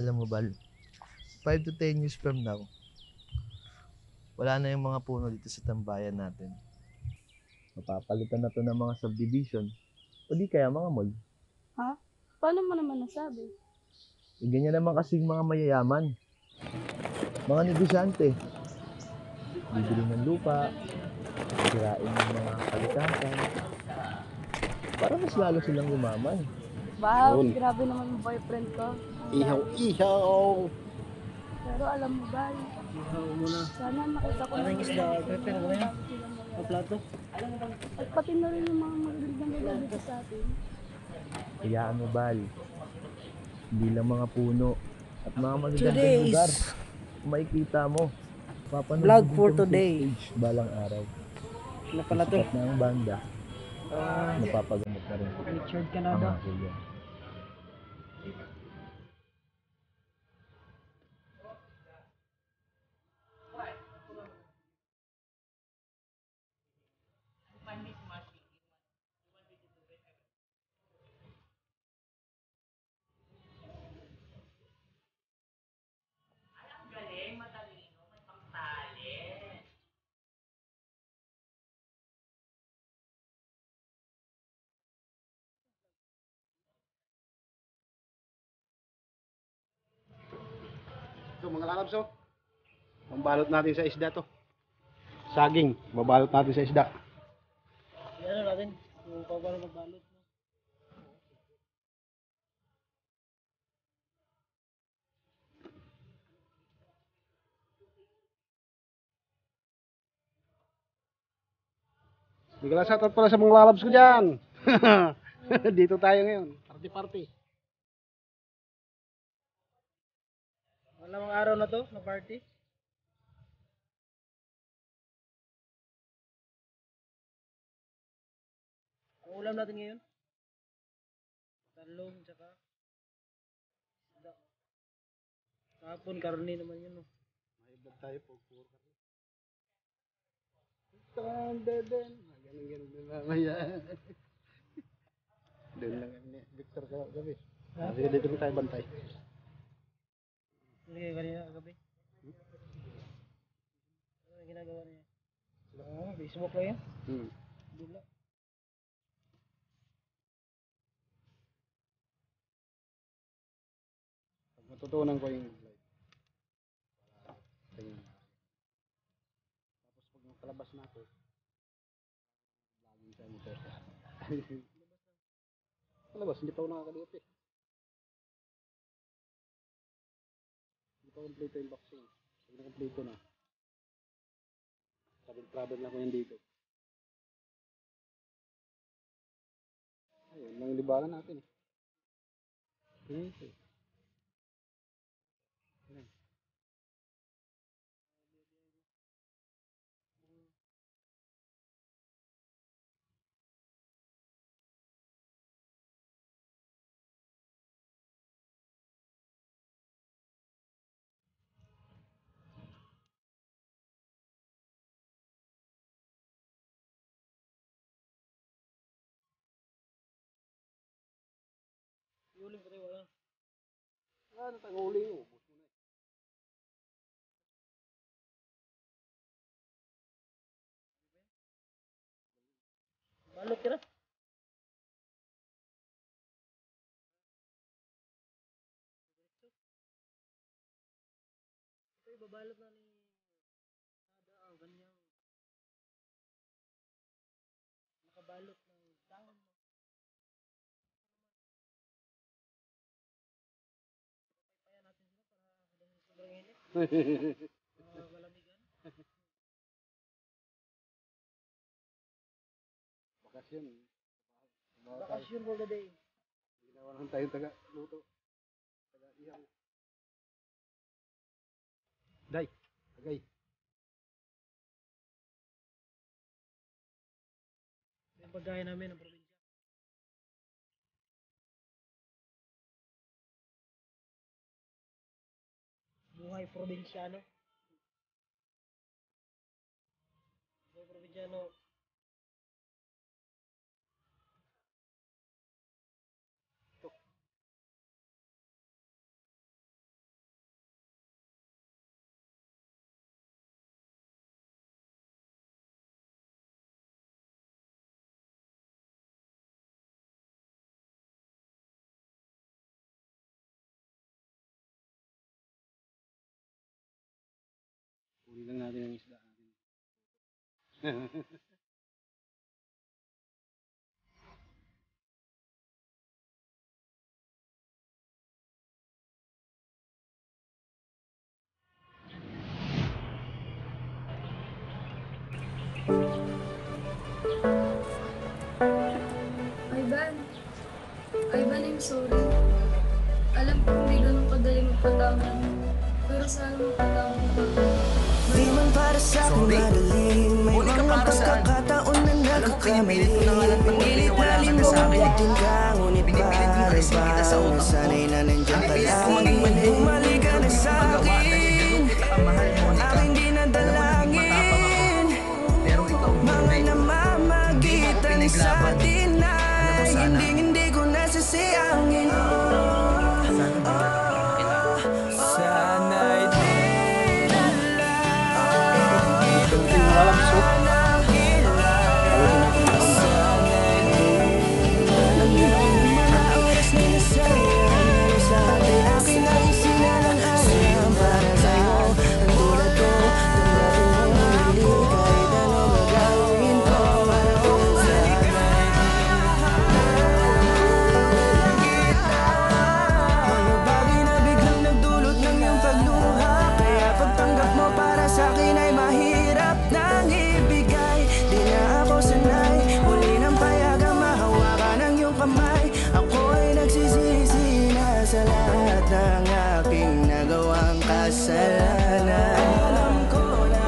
Alam mo, Bal, 5 to 10 years from now, wala na yung mga puno dito sa tambayan natin. Mapapalitan na to ng mga subdivision o di kaya mga mall. Ha? Paano mo naman nasabi? Ganyan naman kasing mga mayayaman, mga negosyante, bibili ng lupa, sirain ng mga kalikasan, para mas lalo silang yumaman. Wow, Yun. grabe naman yung boyfriend ko. Ihaw, ihaw. Pero alam mo ba, sana makita ko Anong isda? Prepare mo na yan? sila Ang plato? At pati na rin yung mga magagandang lugar dito sa atin. Hayaan mo, Bal. Hindi lang mga puno at mga magagandang Today's lugar. Kung makikita mo, papanood vlog mo for dito sa today. stage balang araw. Na pala to. Sikat na ang banda, napapagamot na rin. Richard Ang Canada. ako yan. Ito mga lalabs oh. Mabalot natin sa isda to. Saging, mabalot natin sa isda. Ano natin? Yung paano magbalot. Bigla shoutout pala sa mga lalabs ko dyan. Dito tayo ngayon. Party. Walang araw na to, na party. Ang ulam natin ngayon? Talong, tsaka isda. Kahapon, karne naman yun. No? May vlog tayo po. Tandeden. Ganun na mamaya. Doon lang ni Victor gabi. Sabi dito rin tayo bantay. Hindi kayo kanina kagabi. Ano yung ginagawa niya? Facebook lang yan? Dula. Pag matutunan ko yung live. Tingin. Tapos pag nakalabas na ako, vlogging sa motor. Kalabas, hindi pa ako nakakaliot eh. Hindi pa kompleto yung boxing. Pag nakompleto na, travel lang ko yan dito. Ayun, lang libaran natin eh. Okay. Iuling ko tayo, wala. Ano tayo huli mo? Ubus mo na eh. Balot ka na. Ito ibabalot na ni Nada ang kanyang nakabalot ng dahon. Papayayan natin sila para dahil sobrang init. Malamigan. Bakasyon. Bakasyon for the day. Ginawa lang tayong taga-luto. Taga-ihaw. Day, tagay. Yung pagkain namin ng probinsya. Buhay probinsyano. Buhay probinsyano. Kunin lang natin ang isda natin. Ivan. Ivan, I'm sorry. Alam ko hindi ganun kadali magpatawad. Pero sana magpatawad ka. Di man para sa akin madaling may Huli ka mga para saan? pagkakataon na Alam mo, nagkakamali. pinipilit ko na nga lang Pinilit na wala ka na sa akin. limutin ka, ngunit Pinipilit mo para alisin kita sa bang utak mo. nasanay na nandiyan ka Pinipilit ko maging lagi. mali. Bumalik ka na sa Magawa dahil akin, ganun kita kamahal, Monica. aking di Alam mo, naging matapang nadalangin. ako. Pero ikaw Mga hindi. namamagitan Hindi mo ako sa pinaglaban. atin Alam mo, ay sana. hindi ko nasasayangin. Sana bigyan ka ng Sana'y di na lang Walang soup. Sa'kin ay mahirap nang ibigay. Di na ako sanay, muli nang payagang mahawakan ang iyong kamay. Ako ay nagsisisi na sa lahat ng aking nagawang kasalanan. Alam ko na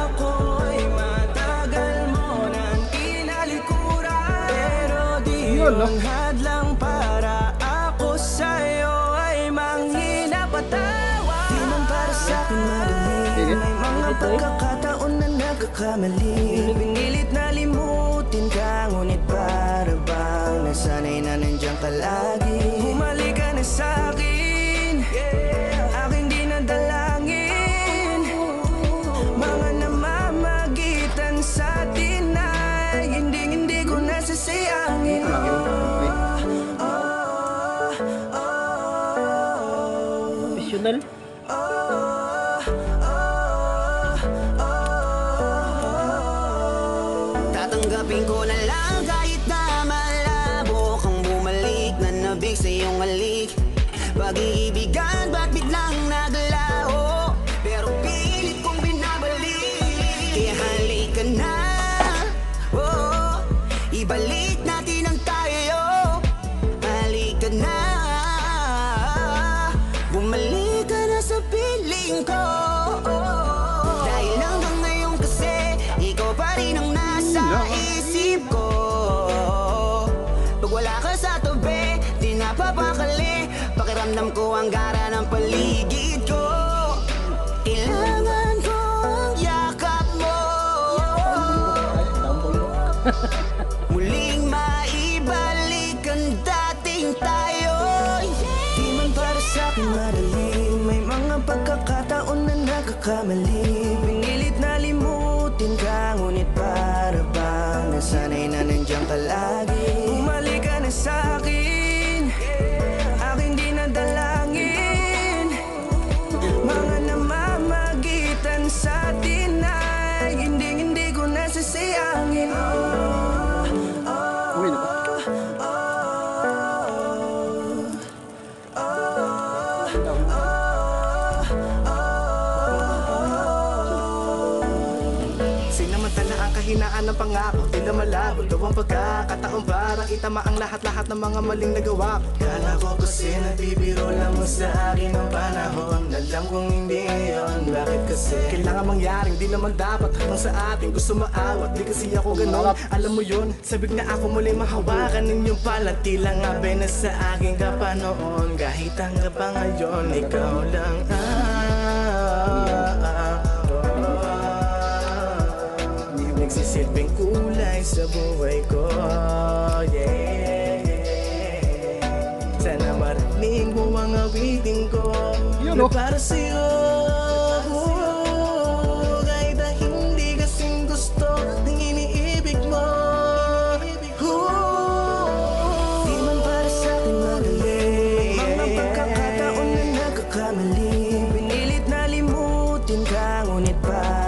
ako ay matagal mo nang kinalikuran, pero di Yun, no? yun hadlang para ako sa'yo ay manghina patawa. Di man para sa'kin madali, Sige. may mga pagkakataon na nagkakamali. Pinilit na limutin ka, ngunit para bang nasanay na nandiyan ka lagi. Bumalik ka na sa'kin, aking di nadalangin. Mga namamagitan sa atin ay hindi ko nasasayangin. Professional. Tatanggapin ko na lang kahit na malabo kang bumalik na nabig sa iyong halik. Pag-iibigan ba't biglang naglaho, pero pilit kong binabalik. Kaya halika na, oh, ibalik natin ang tayo. Halika na, bumalik ka na sa piling ko. Dahil hanggang ngayon kasi ikaw pa rin ang nasa isip ko. Pag wala ka sa tabi, di napapakali. Pakiramdam ko ang gara ng paligid ko. Kailangan ko ang yakap mo. Muling maibalik ang dating tayo. Di man para sa'kin madali, may mga pagkakataon na nagkakamali. Pinilit na limutin ka, ngunit para bang nasanay na nandiyan ka lagi. Bumalik ka na sa'kin, aking di nadalangin. Mga namamagitan sa atin ay hindi ko nasasayangin. Uwi na ba? Sinamantala ang kahinaan ng pangako, tila malabo daw ang pagkakataon para itama ang lahat-lahat ng mga maling nagawa ko. Kala ko kasi nagbibiro lang mo sa akin ang panahon. Alam kong hindi yun, bakit kasi kailangan mangyaring di naman dapat hanggang sa atin gusto maawat. Di kasi ako ganon, alam mo yun. Sabik na ako muli mahawakan ninyong pala. Tila nga na sa akin ka pa noon. Kahit hanggang pa ngayon, ikaw lang nagsisilbing kulay sa buhay ko, yeah. Sana marinig mo ang awitin ko Yun, na oh. para sa'yo. Kahit na hindi kasing gusto ng iniibig mo. Di man para sa'kin madali, mga pagkakataon na nagkakamali. Pinilit na limutin ka, ngunit pa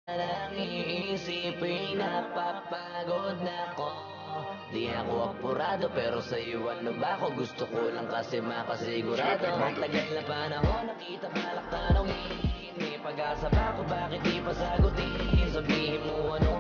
Nang iisipin napapagod na ko. Di ako apurado pero sa'yo ano ba ako? Gusto ko lang kasi makasigurado. Matagal na panahon nakita balak tanongin. May pag-asa ba ako bakit di pa sagutin? Sabihin mo ano